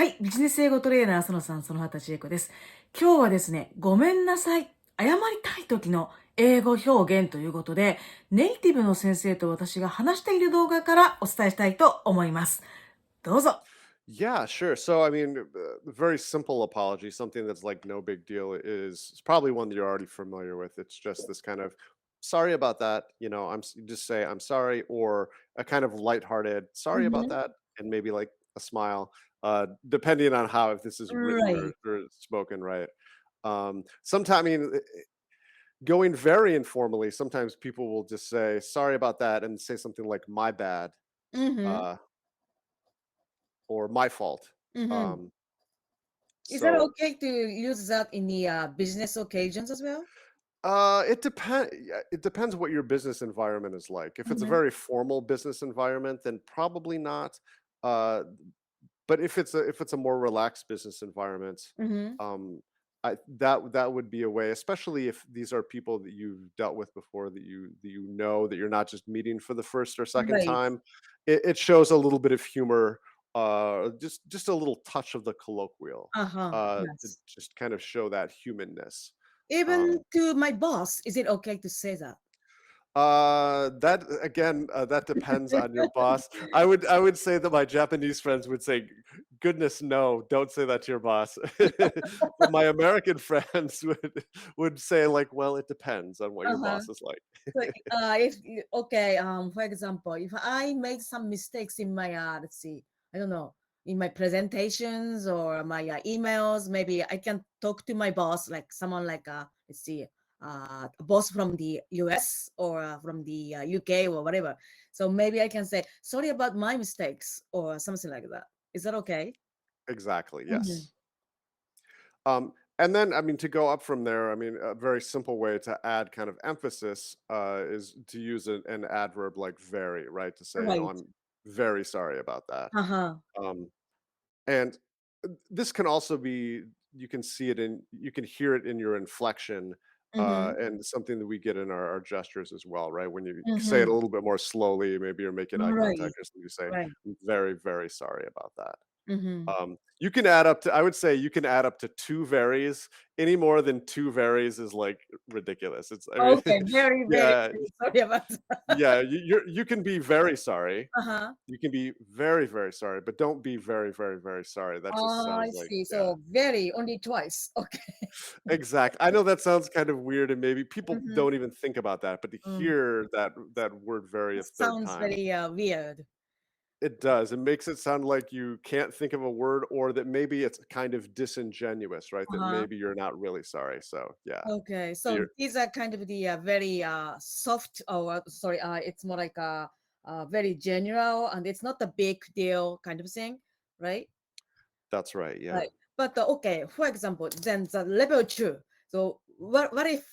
はい、ビジネス英語トレーナーそのさん、そのはたちえこです。今日はですね、ごめんなさい、謝りたい時の英語表現ということで、ネイティブの先生と私が話している動画からお伝えしたいと思います。どうぞ。Yeah, sure. So, I mean, a very simple apology, something that's like no big deal, is probably one that you're already familiar with. It's just this kind of sorry about that. You just say I'm sorry, or a kind of lighthearted sorry about Mhm. that, and maybe like a smile, depending on how if this is written or, Right. or spoken, right? Sometimes, I mean, going very informally, sometimes people will just say sorry about that and say something like my bad, Mhm. uh, or my fault. Mhm. Um, Is that so okay to use that in the business occasions as well? It depends what your business environment is like. If it's a Mhm. very formal business environment, then probably not. Uh, but if it's a more relaxed business environment, Mhm. um, that would be a way, especially if these are people that you've dealt with before, that you know that you're not just meeting for the first or second Right. time. It shows a little bit of humor, just a little touch of the colloquial, Uh-huh. to Yes. just kind of show that humanness. Even Um, to my boss, is it okay to say that? that again, that depends on your boss. I would say that my Japanese friends would say, "Goodness, no, don't say that to your boss." But my American friends would say like, "Well, it depends on what your Uh-huh. boss is like." So, if you okay, for example, if I make some mistakes in my, let's see, I don't know, in my presentations or my emails, maybe I can talk to my boss, like someone like, let's see, a boss from the US or from the UK or whatever. So maybe I can say, sorry about my mistakes or something like that. Is that okay? Exactly. Hmm. Yes. And then, I mean, to go up from there, I mean, a very simple way to add kind of emphasis is to use an adverb like very, right? To say, Right. I'm very sorry about that. Uh-huh. Um, And this can also be, you can hear it in your inflection, Mm-hmm. and something that we get in our gestures as well, right? When you say it Mm-hmm. a little bit more slowly, maybe you're making eye Right. contact or something, you say, Right. "I'm very, very sorry about that." Mm-hmm. You can add up to I would say you can add up to 2 varies. Any more than 2 varies is, like, ridiculous. I mean, Okay, very, very, yeah, very sorry about that. yeah, you can be very sorry. Uh-huh. You can be very, very sorry, but don't be very, very, very sorry. That just I sounds like, see. yeah. So very only twice. Okay. Exact I know that sounds kind of weird, and maybe people Mhm. don't even think about that, but to Mm. hear that word "very" a It 3rd sounds time, very weird. it does. It makes it sound like you can't think of a word, or that maybe it's kind of disingenuous, right? That Uh-huh. maybe you're not really sorry. So, yeah. Okay. So So you're these are kind of the very soft, oh, sorry, it's more like very general and it's not a big deal kind of thing, right? That's right, yeah. Right. But okay, for example, then the level two. So what if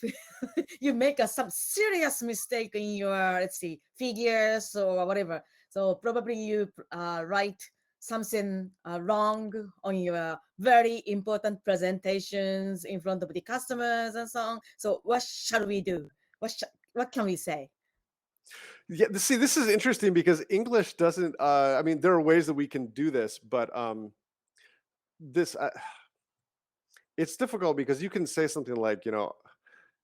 you make some serious mistake in your, let's see, figures or whatever? So probably you write something wrong on your very important presentations in front of the customers and so on. So what shall we do? What can we say? Yeah, see, this is interesting because English doesn't, I mean, there are ways that we can do this, but, this, it's difficult because you can say something like,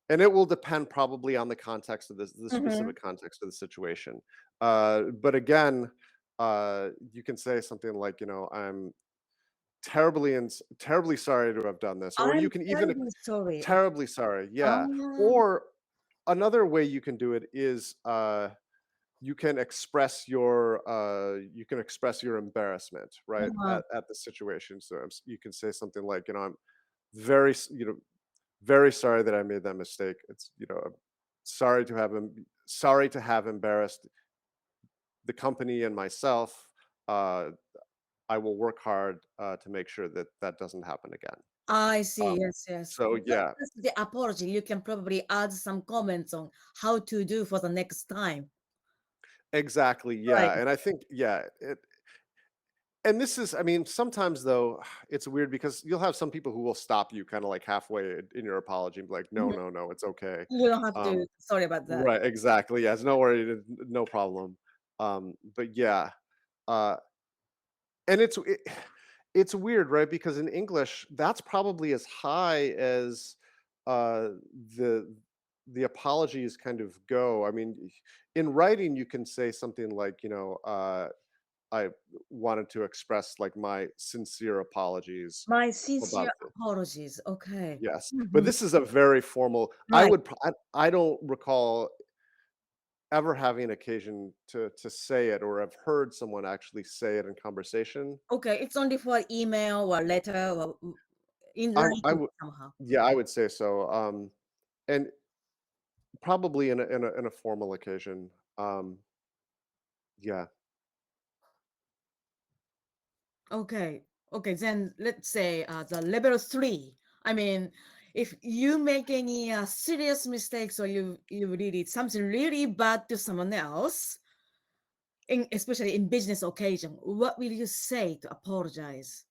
and it will depend probably on the context of the Mm-hmm. specific context of the situation. But again, you can say something like, "I'm terribly sorry to have done this," or you I'm can even terribly sorry. terribly sorry, yeah. Um, Or another way you can do it is, you can express your embarrassment, right, uh, at the situation. So you can say something like, "I'm very, very sorry that I made that mistake. I'm sorry to have embarrassed the company and myself. Uh, I will work hard to make sure that that doesn't happen again." I see. Um, Yes, yes. so Not yeah, just the apology. You can probably add some comments on how to do for the next time. exactly. Right. Yeah, and I think and this is, I mean, sometimes though, it's weird because you'll have some people who will stop you kind of like halfway in your apology and be like, "No, Mhm. no, no, it's okay." You don't have Um, to. Sorry about that. right, exactly. Yes, no worry, no problem. But yeah, uh, and it's weird, right? Because in English, that's probably as high as uh, the the apologies kind of go. I mean, in writing, you can say something like, I wanted to express like my sincere apologies My sincere about this. apologies. Okay. Yes, but Mhm. this is a very formal. Right. I don't recall ever having occasion to say it, or I've heard someone actually say it in conversation. Okay. It's only for email or letter or in I writing would, somehow. yeah, I would say so. And probably in a formal occasion. Um, yeah, Okay. Okay. Then let's say the level three. I mean, if you make any serious mistakes or you really did something really bad to someone else, especially in business occasion, what will you say to apologize?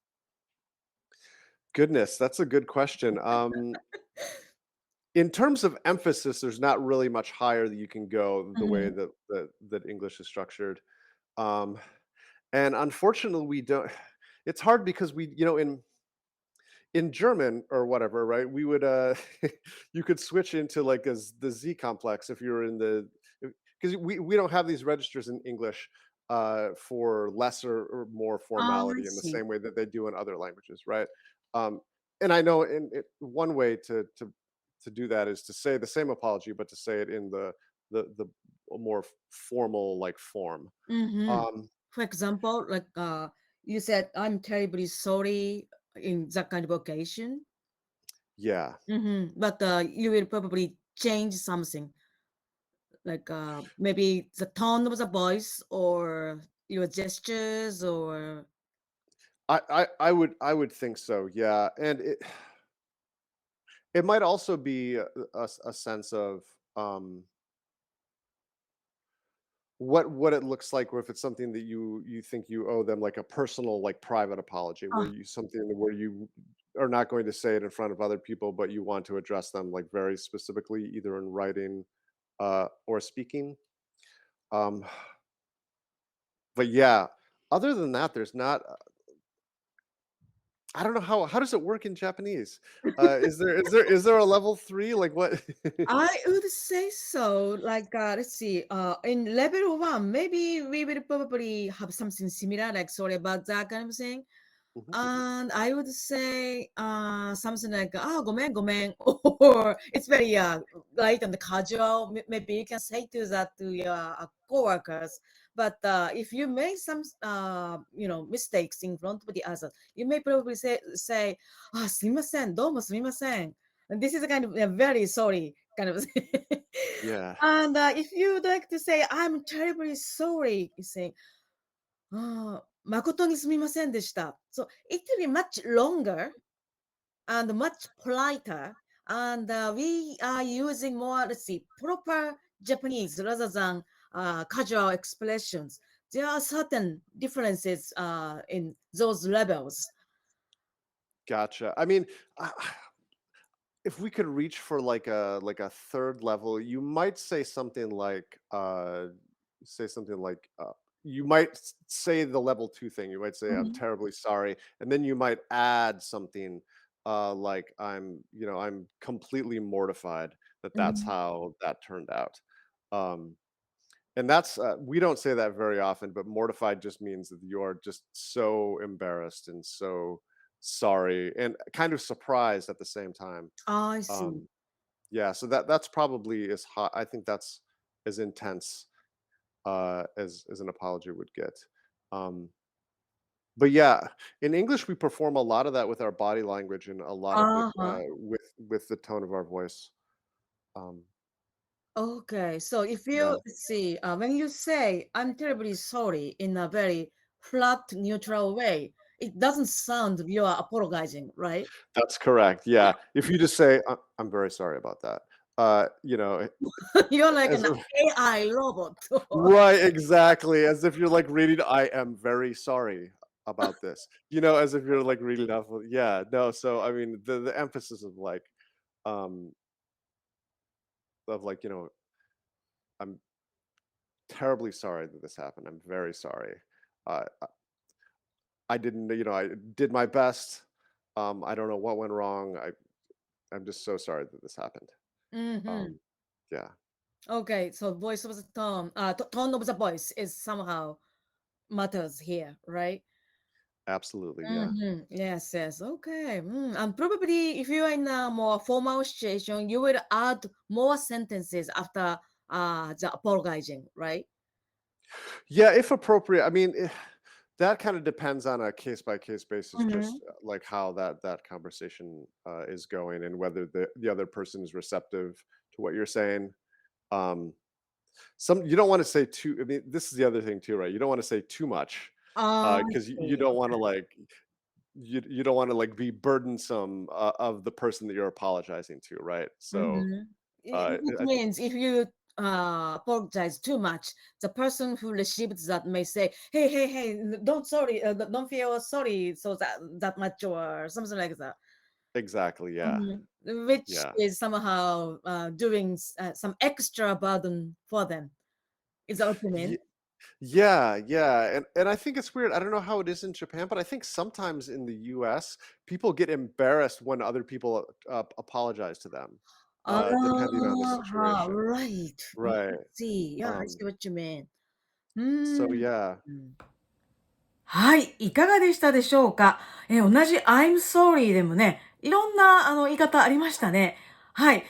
goodness, that's a good question. In terms of emphasis, there's not really much higher that you can go the way Mhm. that English is structured. Um, and unfortunately, we don't. It's hard because in German or whatever, right? We would you could switch into like the Z complex if you're in the because we don't have these registers in English for lesser or more I formality in the see. same way that they do in other languages, right? Um, and I know one way to do that is to say the same apology, but to say it in the more formal like form. Mhm. Um, For example, like you said, I'm terribly sorry in that kind of occasion. yeah, But you will probably change something, like maybe the tone of the voice or your gestures or I would think so, yeah, and it might also be a sense of, um, what it looks like, or if it's something that you think you owe them, like a personal, like, private apology, where ah, you something where you are not going to say it in front of other people, but you want to address them, like, very specifically, either in writing, or speaking. Um, but yeah, other than that, there's not I don't know how does it work in Japanese? Is there a level 3? Like, what? I would say so. Like, let's see. In level one, maybe we will probably have something similar, like sorry about that kind of thing. Mhm, mhm. And I would say something like, "Ah, gomen, gomen," or it's very light and casual. Maybe you can say to that to your coworkers. But if you make some, mistakes in front of the others, you may probably say, "Ah, すみません, どうもすみません." And this is a kind of very sorry kind of thing. Yeah. And if you'd like to say, "I'm terribly sorry," you say, ああ、誠にすみませんでした. So it will be much longer and much politer. And we are using more, let's see, proper Japanese rather than casual expressions. There are certain differences in those levels. Gotcha. I mean, uh, if we could reach for like a third level, you might say something like you might say the level 2 thing. You might say I'm Mhm. terribly sorry, and then you might add something like I'm completely mortified that that's Mhm. how that turned out. Um and that's we don't say that very often, but mortified just means that you're just so embarrassed and so sorry and kind of surprised at the same time. I see. um yeah, so that's probably as hot. I think that's as intense as an apology would get. um but yeah, in English we perform a lot of that with our body language and a lot of it Uh-huh. with the tone of our voice. um Okay, so if you yeah, see, when you say, I'm terribly sorry in a very flat, neutral way, it doesn't sound you are apologizing, right? that's correct. Yeah, if you just say I'm very sorry about that, You're like as an if AI robot. right, exactly, as if you're, like, reading, "I am very sorry about this," as if you're, like, reading off of yeah, no, so, I mean, the emphasis um, of, like, "I'm terribly sorry that this happened, I'm very sorry." Uh, I didn't, I did my best. I don't know what went wrong. I'm just so sorry that this happened. うんうん。Um, yeah, Okay, so voice of the tone, tone of the voice is somehow matters here, right? absolutely. Yeah. Mhm. Yes, yes. Okay. And probably if you are in a more formal situation, you will add more sentences after the apologizing, right? Yeah, if appropriate. I mean, that kind of depends on a case by case basis, just Mhm. like how that conversation is going and whether the other person is receptive to what you're saying. Um, some you don't want to say too. I mean, this is the other thing too, right? You don't want to say too much I because you see. don't want to like you don't want to like be burdensome of the person that you're apologizing to, right? So Mhm. It I think means if you apologize too much, the person who receives that may say, "Hey, hey, hey, don't sorry, don't feel sorry, so that much or something like that." exactly. Yeah. Mhm. Which Yeah. is somehow doing some extra burden for them. Is that what you mean? Yeah, yeah, and I think it's weird. I don't know how it is in Japan, but I think sometimes in the US, people get embarrassed when other people apologize to them, depending on the Uh-huh, situation. right. I Right. see. Yeah, I Um, see what you mean. so うん。yeah. はい、いかがでしたでしょうか。同じ I'm sorry でもね、いろんな言い方ありましたね。はい、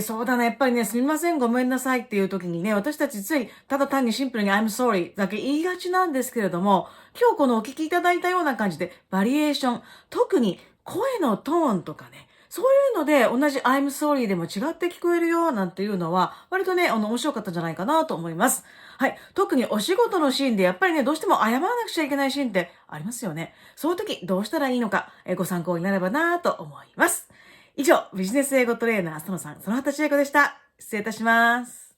そうだね、やっぱりね、すみません、ごめんなさいっていう時にね、私たちついただ単にシンプルに I'm sorry だけ言いがちなんですけれども、今日このお聞きいただいたような感じでバリエーション、特に声のトーンとかね、そういうので同じ I'm sorry でも違って聞こえるよなんていうのは、割とね、面白かったんじゃないかなと思います。はい。特にお仕事のシーンでやっぱりね、どうしても謝らなくちゃいけないシーンってありますよね。そういう時どうしたらいいのか、ご参考になればなと思います。以上、ビジネス英語トレーナー、そのさん、そのはたちえこでした。失礼いたします。